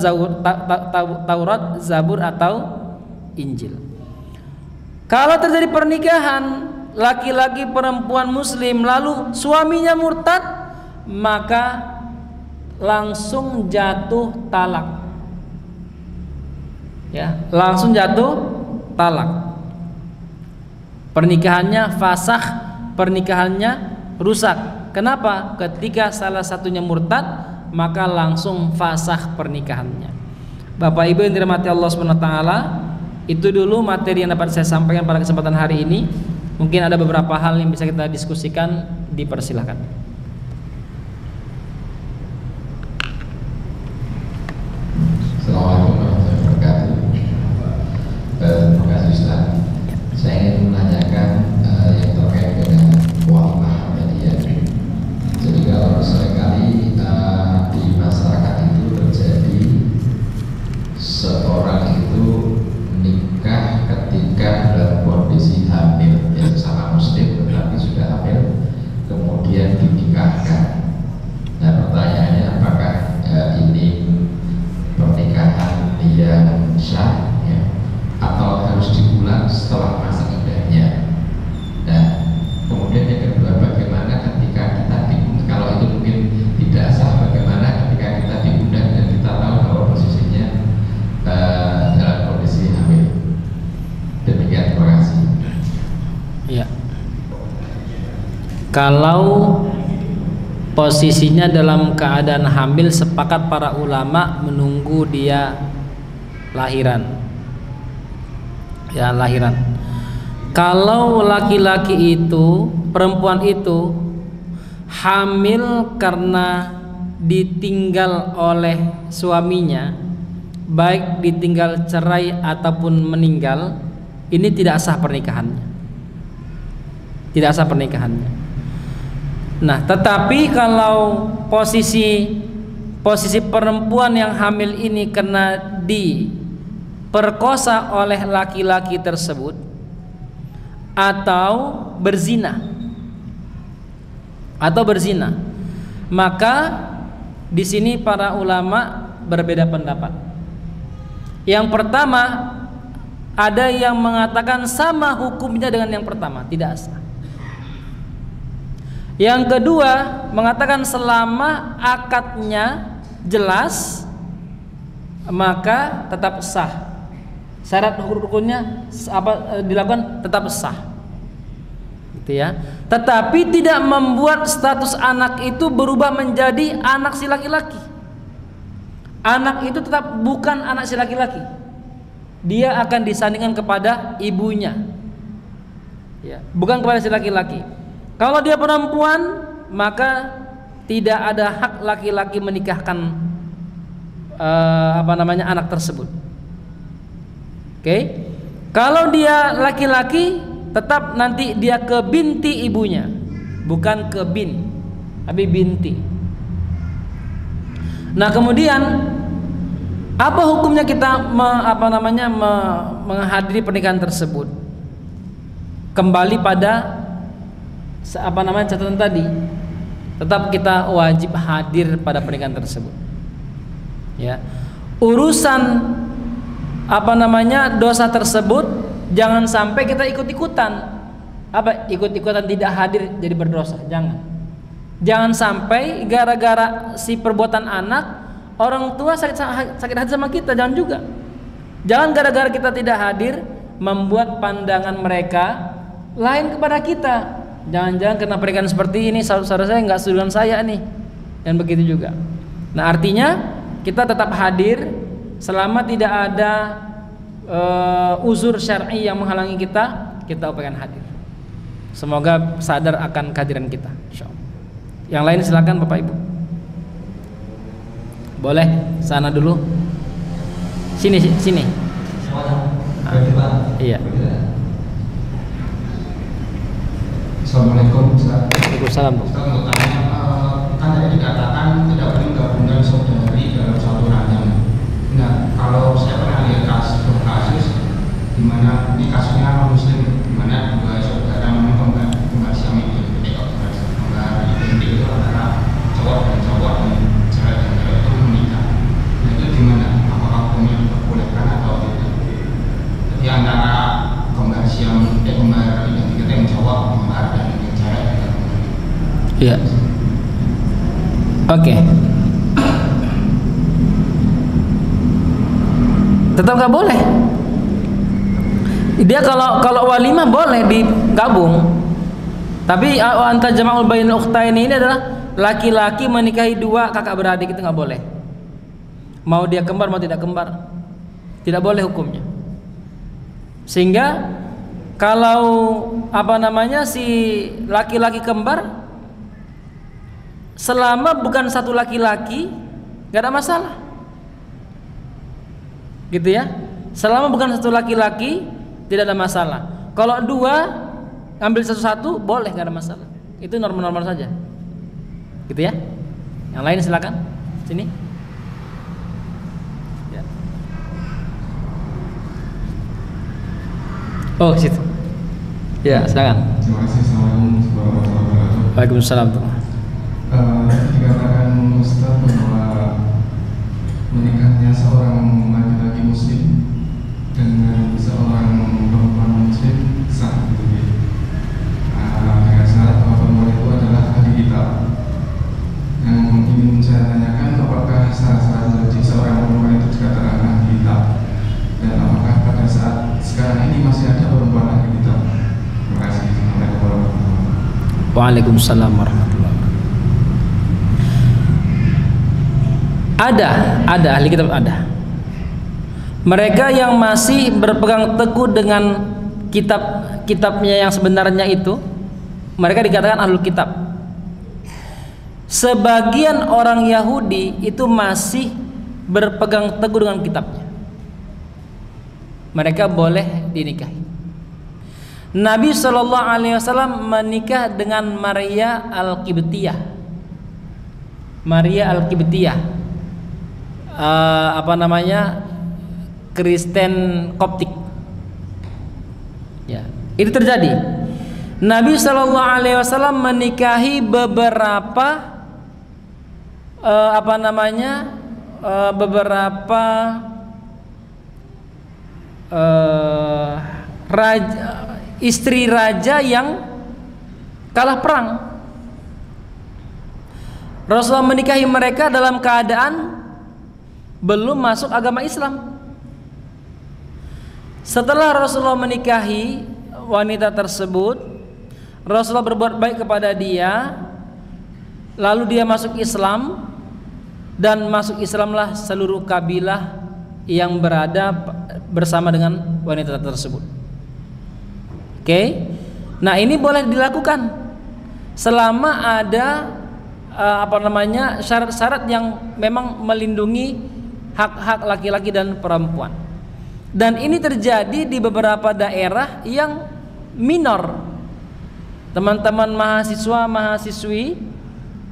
Taurat, Zabur atau Injil. Kalau terjadi pernikahan laki-laki perempuan muslim lalu suaminya murtad, maka langsung jatuh talak. Ya, langsung jatuh talak. Pernikahannya fasakh, pernikahannya rusak. Kenapa? Ketika salah satunya murtad, maka langsung fasakh pernikahannya. Bapak Ibu yang dirahmati Allah SWT, itu dulu materi yang dapat saya sampaikan pada kesempatan hari ini. Mungkin ada beberapa hal yang bisa kita diskusikan, dipersilakan. Assalamualaikum warahmatullahi wabarakatuh. Terima kasih Ustaz. Saya ingin menanyakan yang terkait dengan walimah media. Jadi kalau seringkali di masyarakat itu terjadi sah ya, atau harus diulang setelah masa iddahnya. Nah, kemudian yang kedua, bagaimana ketika kita diundang, kalau itu mungkin tidak sah, bagaimana ketika kita diundang dan kita tahu bahwa posisinya dalam kondisi hamil. Demikian, terima kasih. Ya. Kalau posisinya dalam keadaan hamil, sepakat para ulama menunggu dia lahiran. Ya, lahiran. Kalau laki-laki itu, perempuan itu hamil karena ditinggal oleh suaminya, baik ditinggal cerai ataupun meninggal, ini tidak sah pernikahannya. Tidak sah pernikahannya. Nah, tetapi kalau posisi perempuan yang hamil ini kena diperkosa oleh laki-laki tersebut atau berzina, maka di sini para ulama berbeda pendapat. Yang pertama, ada yang mengatakan sama hukumnya dengan yang pertama, tidak sah. Yang kedua mengatakan selama akadnya jelas maka tetap sah. Syarat hukumnya dilakukan tetap sah. Gitu ya. Tetapi tidak membuat status anak itu berubah menjadi anak si laki-laki. Anak itu tetap bukan anak si laki-laki. Dia akan disandingkan kepada ibunya. Ya, bukan kepada si laki-laki. Kalau dia perempuan, maka tidak ada hak laki-laki menikahkan anak tersebut. Oke? Kalau dia laki-laki, tetap nanti dia ke binti ibunya, bukan ke bin, tapi binti. Nah, kemudian apa hukumnya kita menghadiri pernikahan tersebut? Kembali pada catatan tadi, tetap kita wajib hadir pada pernikahan tersebut. Ya, urusan dosa tersebut jangan sampai kita ikut-ikutan. Ikut-ikutan tidak hadir jadi berdosa. Jangan sampai gara-gara si perbuatan anak orang tua sakit hati sama kita. Jangan juga. Jangan gara-gara kita tidak hadir membuat pandangan mereka lain kepada kita. Jangan-jangan karena pernikahan seperti ini saudara saya nggak setuju dengan saya nih, dan begitu juga. Nah, artinya kita tetap hadir selama tidak ada uzur syar'i yang menghalangi kita upayakan hadir. Semoga sadar akan kehadiran kita, insyaallah. Yang lain silakan Bapak Ibu. Boleh sana dulu. Sini. Iya. Assalamualaikum Ustaz. Waalaikumsalam. Ustaz, mau tanya, kan tadi dikatakan tidak boleh menggabungkan saudari dalam satu ranjang. Nah, kalau saya pernah lihat kasus di mana ini kasusnya non muslim, di mana dua saudara memang kembar siam itu, kembar identik itu antara cowok dan cewek dan cewek itu menikah. Nah, itu di mana? Apakah hukumnya diperbolehkan atau tidak? Jadi antara kembar siam kembar identik yang cowok kembar dan yang cewek juga kembar. Iya. Oke. Tetap nggak boleh. Dia kalau walimah boleh digabung. Tapi anta jama'ul bainal ukhtaini ini adalah laki-laki menikahi dua kakak beradik, itu nggak boleh. Mau dia kembar mau tidak kembar, tidak boleh hukumnya. Sehingga kalau si laki-laki kembar, selama bukan satu laki-laki nggak ada masalah. Gitu ya. Selama bukan satu laki-laki tidak ada masalah. Kalau dua ambil satu-satu boleh, nggak ada masalah. Itu normal-normal saja. Gitu ya. Yang lain silakan. Sini. Ya. Oh, situ. Ya, silakan. Terima kasih. Assalamualaikum warahmatullahi wabarakatuh. Waalaikumsalam. Dikatakan Ustaz bahwa menikahnya seorang laki-laki muslim Waalaikumsalam warahmatullahi wabarakatuh. Ada ahli kitab, ada mereka yang masih berpegang teguh dengan kitabnya yang sebenarnya itu, mereka dikatakan ahlul kitab. Sebagian orang Yahudi itu masih berpegang teguh dengan kitabnya, mereka boleh dinikahi. Nabi SAW menikah dengan Maria Al-Qibtiyah. Maria Al-Qibtiyah, Kristen Koptik. Ya, itu terjadi. Nabi SAW menikahi beberapa istri raja yang kalah perang. Rasulullah menikahi mereka dalam keadaan belum masuk agama Islam. Setelah Rasulullah menikahi wanita tersebut, Rasulullah berbuat baik kepada dia, lalu dia masuk Islam, dan masuk Islamlah seluruh kabilah yang berada bersama dengan wanita tersebut. Oke. Nah, ini boleh dilakukan selama ada syarat-syarat yang memang melindungi hak-hak laki-laki dan perempuan. Dan ini terjadi di beberapa daerah yang minor. Teman-teman mahasiswa-mahasiswi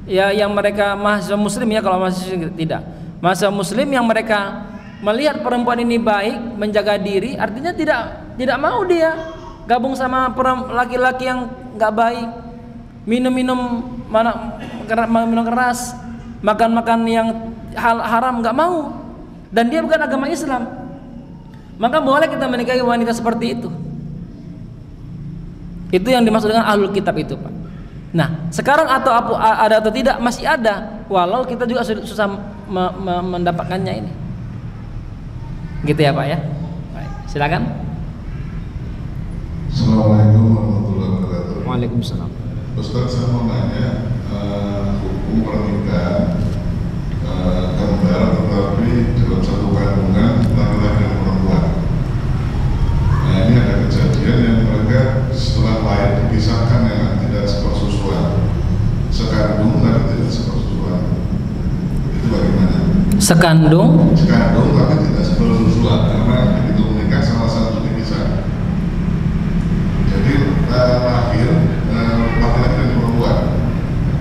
ya, yang mereka mahasiswa muslim ya, kalau mahasiswa tidak, mahasiswa muslim yang mereka melihat perempuan ini baik, menjaga diri, artinya tidak mau dia gabung sama laki-laki yang nggak baik, minum keras, makan yang haram, nggak mau, dan dia bukan agama Islam, maka boleh kita menikahi wanita seperti itu. Itu yang dimaksud dengan ahlul kitab itu, Pak. Nah, sekarang ada atau tidak, masih ada, walau kita juga susah mendapatkannya ini. Gitu ya, Pak ya. Baik, silakan. Assalamualaikum warahmatullahi wabarakatuh. Waalaikumsalam. Ustaz, saya mau nanya hukum pernikahan kembar tetapi dalam satu kandungan laki-laki dan perempuan. Nah, ini ada kejadian yang mereka setelah lahir dipisahkan, yang tidak sepersusuan, sekandung tapi tidak sepersusuan. Itu bagaimana? Sekandung tapi tidak sepersusuan, karena begitu menikah salah satu dipisah. Jadi lahir laki-laki dan perempuan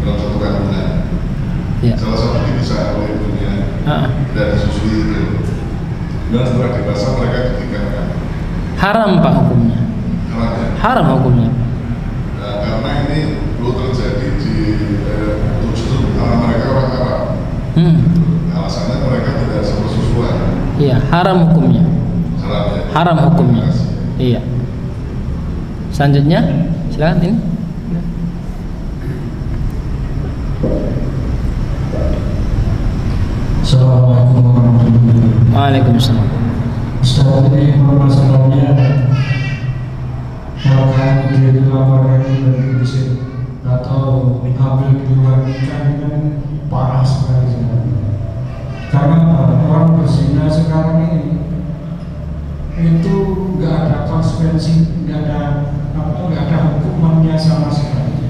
dalam satu kandungan. Ya. Salah satu dipisah oleh ibunya, dan disusui itu. Dan setelah dewasa mereka ditinggalkan. Haram, Pak, hukumnya. Haram hukumnya. Nah, karena ini belum terjadi di justru karena mereka orang Arab. Alasannya mereka tidak sepersusuan. Iya, haram hukumnya. Haram hukumnya. Iya. Selanjutnya, silakan ini. Assalamualaikum warahmatullahi wabarakatuh. Waalaikumsalam. Ustaz, ini permasalahannya kalau dia dilaporkan dari fisik atau hamil di luar nikah ini kan parah sekali. Karena orang berzina sekarang ini itu nggak ada konsekuensi, nggak ada hukumannya sama sekali.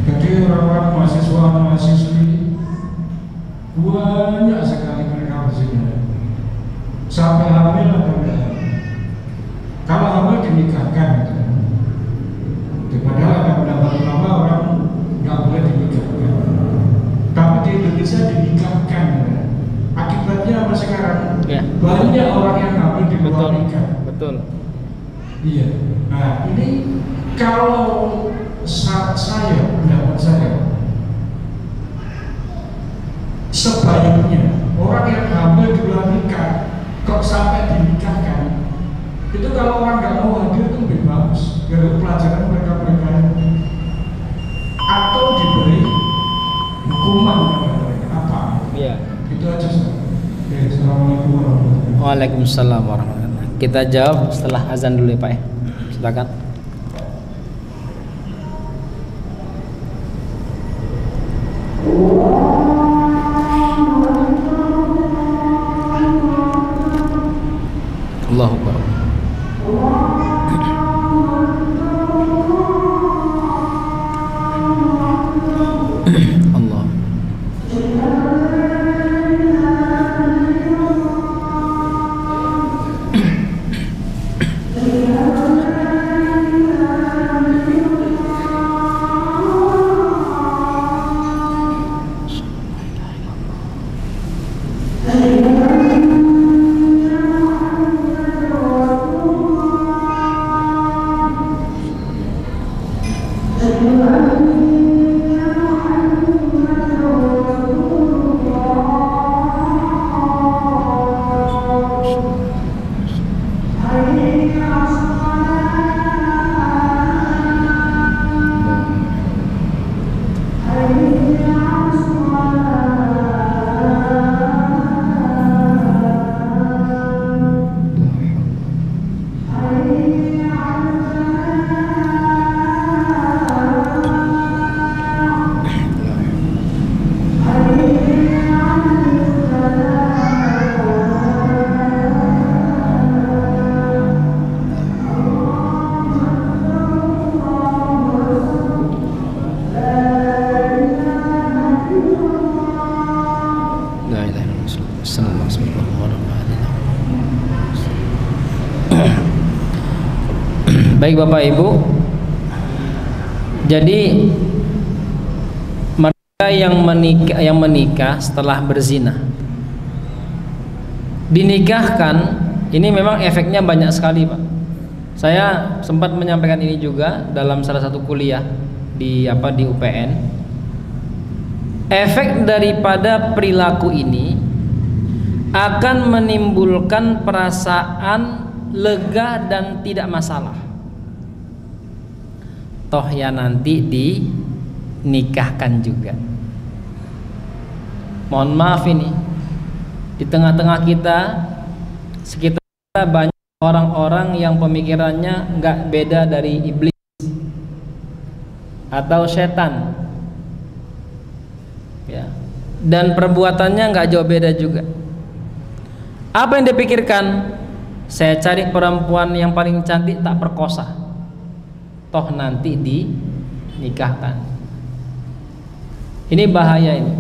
Jadi orang-orang mahasiswa-mahasiswi banyak sekali mereka berzina, sampai hamil atau tidak hamil. Kalau hamil dinikahkan, padahal ada pendapat ulama orang nggak boleh dinikahkan, tapi di Indonesia dinikahkan. Akibatnya apa sekarang? Ya. Banyak orang yang hamil di luar nikah. Betul. Iya. Nah, ini kalau pendapat saya, sebaiknya orang yang hamil di luar nikah kok sampai dinikahkan, itu kalau orang nggak mau hadir itu lebih bagus, biar pelajaran mereka atau diberi hukuman mereka apa? Iya. Itu aja. Assalamualaikum warahmatullahi wabarakatuh. Waalaikumsalam warahmatullahi wabarakatuh. Kita jawab setelah azan dulu ya, Pak ya. Silakan. Baik Bapak Ibu, jadi mereka yang menikah setelah berzina, dinikahkan, ini memang efeknya banyak sekali Pak. Saya sempat menyampaikan ini juga dalam salah satu kuliah di UPN. Efek daripada perilaku ini akan menimbulkan perasaan lega dan tidak masalah. Toh ya nanti dinikahkan juga. Mohon maaf ini, di tengah-tengah kita, sekitar kita banyak orang-orang yang pemikirannya nggak beda dari iblis atau setan, ya, dan perbuatannya nggak jauh beda juga. Apa yang dipikirkan? Saya cari perempuan yang paling cantik, tak perkosa, toh nanti dinikahkan. Ini bahaya ini.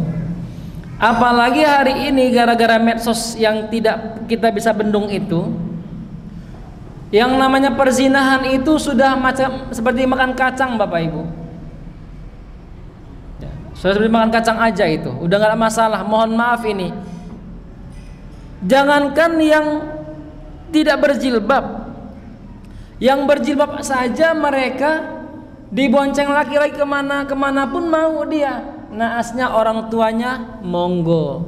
Apalagi hari ini gara-gara medsos yang tidak kita bisa bendung itu, yang namanya perzinahan itu sudah macam seperti makan kacang Bapak Ibu. Ya, sudah seperti makan kacang aja itu, udah nggak ada masalah. Mohon maaf ini, jangankan yang tidak berjilbab, yang berjilbab saja mereka dibonceng laki-laki kemana pun mau dia. Naasnya orang tuanya monggo,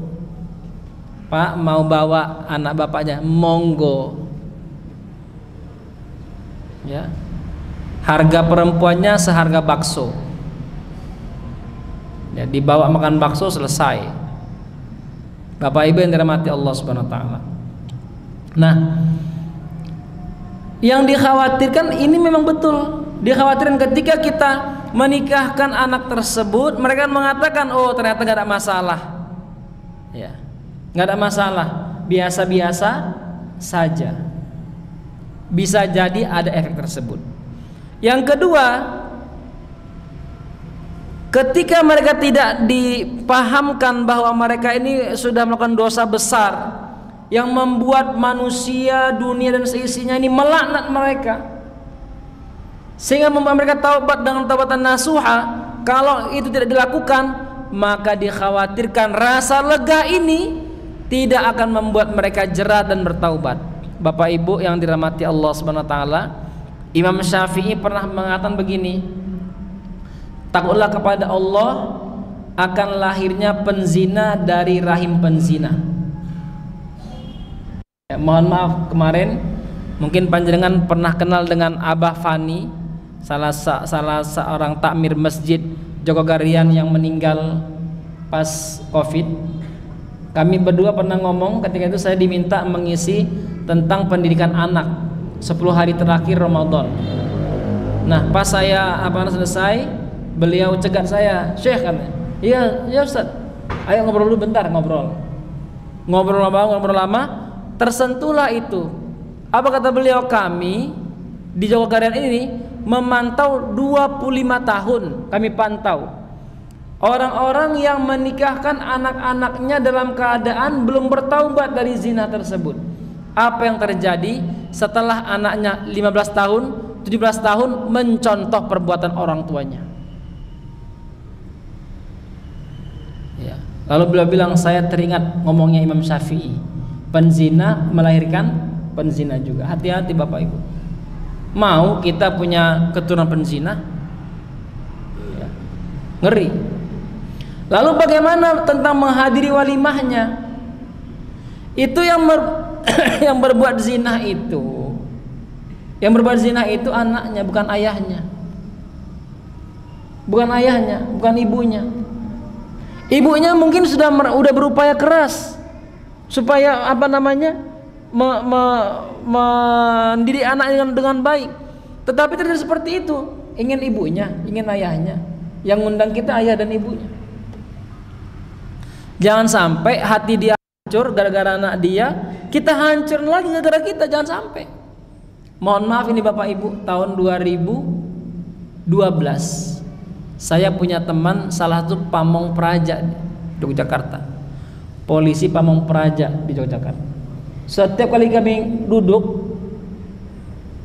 Pak mau bawa anak bapaknya monggo, ya, harga perempuannya seharga bakso, ya, dibawa makan bakso selesai. Bapak Ibu yang dirahmati Allah Subhanahu Wa Taala. Nah, yang dikhawatirkan ini memang betul. Dikhawatirkan ketika kita menikahkan anak tersebut, mereka mengatakan, oh ternyata gak ada masalah, ya, gak ada masalah, biasa-biasa saja. Bisa jadi ada efek tersebut. Yang kedua, ketika mereka tidak dipahamkan bahwa mereka ini sudah melakukan dosa besar yang membuat manusia, dunia dan seisinya ini melaknat mereka, sehingga membuat mereka taubat dengan taubatan nasuha. Kalau itu tidak dilakukan, maka dikhawatirkan rasa lega ini tidak akan membuat mereka jerah dan bertaubat. Bapak Ibu yang dirahmati Allah Subhanahu Wa Taala, Imam Syafi'i pernah mengatakan begini, takutlah kepada Allah akan lahirnya penzina dari rahim penzina. Ya, mohon maaf, kemarin mungkin panjenengan pernah kenal dengan Abah Fani, salah seorang takmir masjid Jogogarian yang meninggal pas Covid. Kami berdua pernah ngomong, ketika itu saya diminta mengisi tentang pendidikan anak 10 hari terakhir Ramadan. Nah, pas saya selesai, beliau cegat saya, Syekh, kan? Iya Ustaz, ayo ngobrol dulu bentar, ngobrol lama, tersentuhlah itu. Apa kata beliau? Kami di Jogogarian ini memantau 25 tahun, kami pantau orang-orang yang menikahkan anak-anaknya dalam keadaan belum bertaubat dari zina tersebut. Apa yang terjadi setelah anaknya 15 tahun, 17 tahun mencontoh perbuatan orang tuanya, ya. Lalu beliau bilang, saya teringat ngomongnya Imam Syafi'i, penzina melahirkan penzina juga. Hati-hati Bapak Ibu. Mau kita punya keturunan penzina? Ya. Ngeri. Lalu bagaimana tentang menghadiri walimahnya? Itu yang yang berbuat zina itu. Yang berbuat zina itu anaknya, bukan ayahnya. Bukan ayahnya, bukan ibunya. Ibunya mungkin sudah berupaya keras supaya mendidik anaknya dengan baik. Tetapi tidak seperti itu. Ingin ibunya, ingin ayahnya. Yang ngundang kita ayah dan ibunya. Jangan sampai hati dia hancur gara-gara anak dia, kita hancur lagi gara-gara kita. Jangan sampai. Mohon maaf ini Bapak Ibu, tahun 2012 saya punya teman salah satu pamong praja di Yogyakarta, polisi pamong praja di Yogyakarta. Setiap kali kami duduk,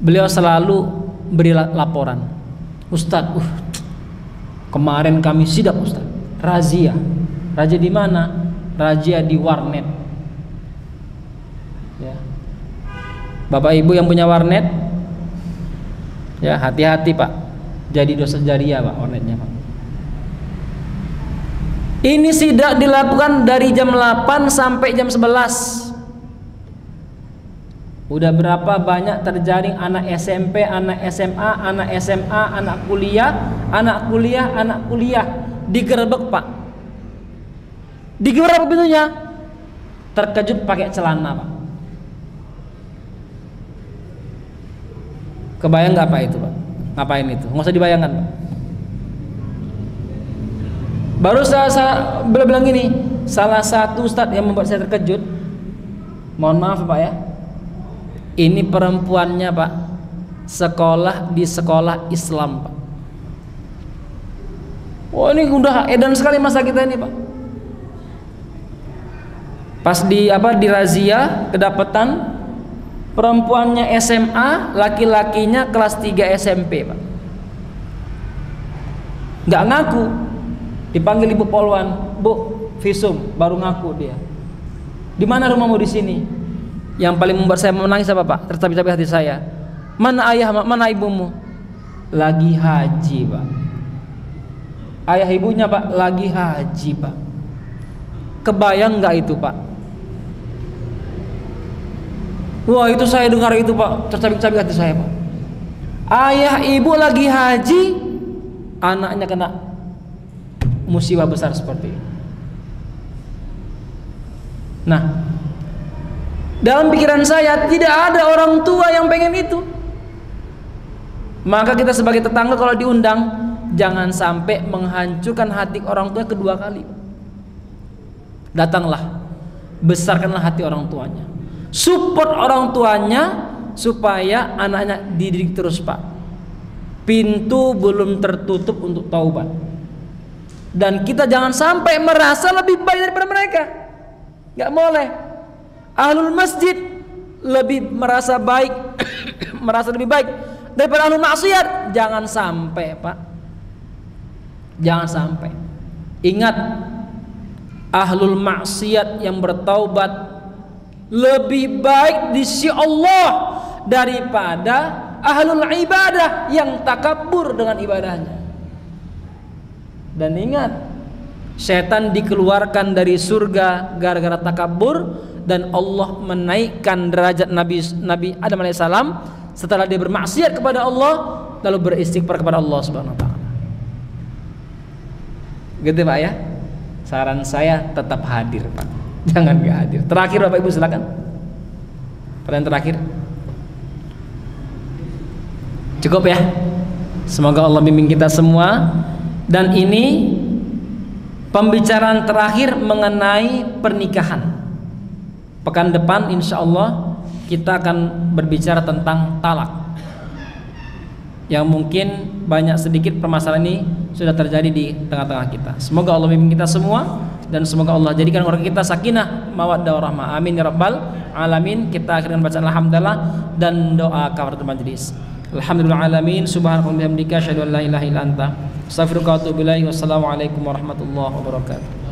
beliau selalu beri laporan, Ustadz, kemarin kami sidak Ustadz, razia di mana? Razia di warnet. Ya. Bapak Ibu yang punya warnet, ya hati-hati Pak. Jadi dosa jariah Pak warnetnya Pak. Ini sidak dilakukan dari jam 8 sampai jam 11. Udah berapa banyak terjaring anak SMP, anak SMA, anak SMA, anak kuliah digerebek Pak. Digerebek pintunya. Terkejut pakai celana Pak. Kebayang nggak Pak itu Pak? Ngapain itu? Nggak usah dibayangkan Pak. Baru saya bilang gini, salah satu ustadz yang membuat saya terkejut, mohon maaf Pak ya, ini perempuannya Pak, sekolah di sekolah Islam Pak. Wah ini udah edan sekali masa kita ini Pak. Pas di razia kedapatan perempuannya SMA, laki-lakinya kelas 3 SMP Pak. Nggak ngaku. Dipanggil ibu polwan, Bu, visum, baru ngaku dia. Di mana rumahmu? Di sini. Yang paling membuat saya menangis apa Pak? Tercabik-cabik hati saya. Mana ayah, mana ibumu? Lagi haji Pak. Ayah ibunya Pak lagi haji Pak. Kebayang nggak itu Pak? Wah itu saya dengar itu Pak, tercabik-cabik hati saya Pak. Ayah ibu lagi haji, anaknya kena musibah besar seperti itu. Nah, dalam pikiran saya tidak ada orang tua yang pengen itu. Maka kita sebagai tetangga kalau diundang, jangan sampai menghancurkan hati orang tua kedua kali. Datanglah, besarkanlah hati orang tuanya, support orang tuanya supaya anaknya dididik terus Pak. Pintu belum tertutup untuk taubat. Dan kita jangan sampai merasa lebih baik daripada mereka. Gak boleh. Ahlul masjid lebih merasa baik merasa lebih baik daripada ahlul maksiat. Jangan sampai Pak. Jangan sampai. Ingat, ahlul maksiat yang bertaubat lebih baik di sisi Allah daripada ahlul ibadah yang takabur dengan ibadahnya. Dan ingat, setan dikeluarkan dari surga gara-gara takabur, dan Allah menaikkan derajat Nabi Adam alaihissalam setelah dia bermaksiat kepada Allah lalu beristighfar kepada Allah Subhanahu wa taala. Gitu Pak ya. Saran saya tetap hadir Pak. Jangan gak hadir. Terakhir Bapak Ibu silakan. Pertanyaan terakhir. Cukup ya. Semoga Allah bimbing kita semua. Dan ini pembicaraan terakhir mengenai pernikahan. Pekan depan insya Allah kita akan berbicara tentang talak, yang mungkin banyak sedikit permasalahan ini sudah terjadi di tengah-tengah kita. Semoga Allah bimbing kita semua, dan semoga Allah jadikan keluarga kita sakinah, mawaddah warahmah. Amin ya rabbal alamin. Kita akhirkan bacaan alhamdulillah dan doa kafaratul majlis. Alhamdulillah alamin. Subhanallah bihamdika asyhadu an la ilaha illa anta astaghfiruka wa atubu ilaik. Wassalamualaikum warahmatullahi wabarakatuh.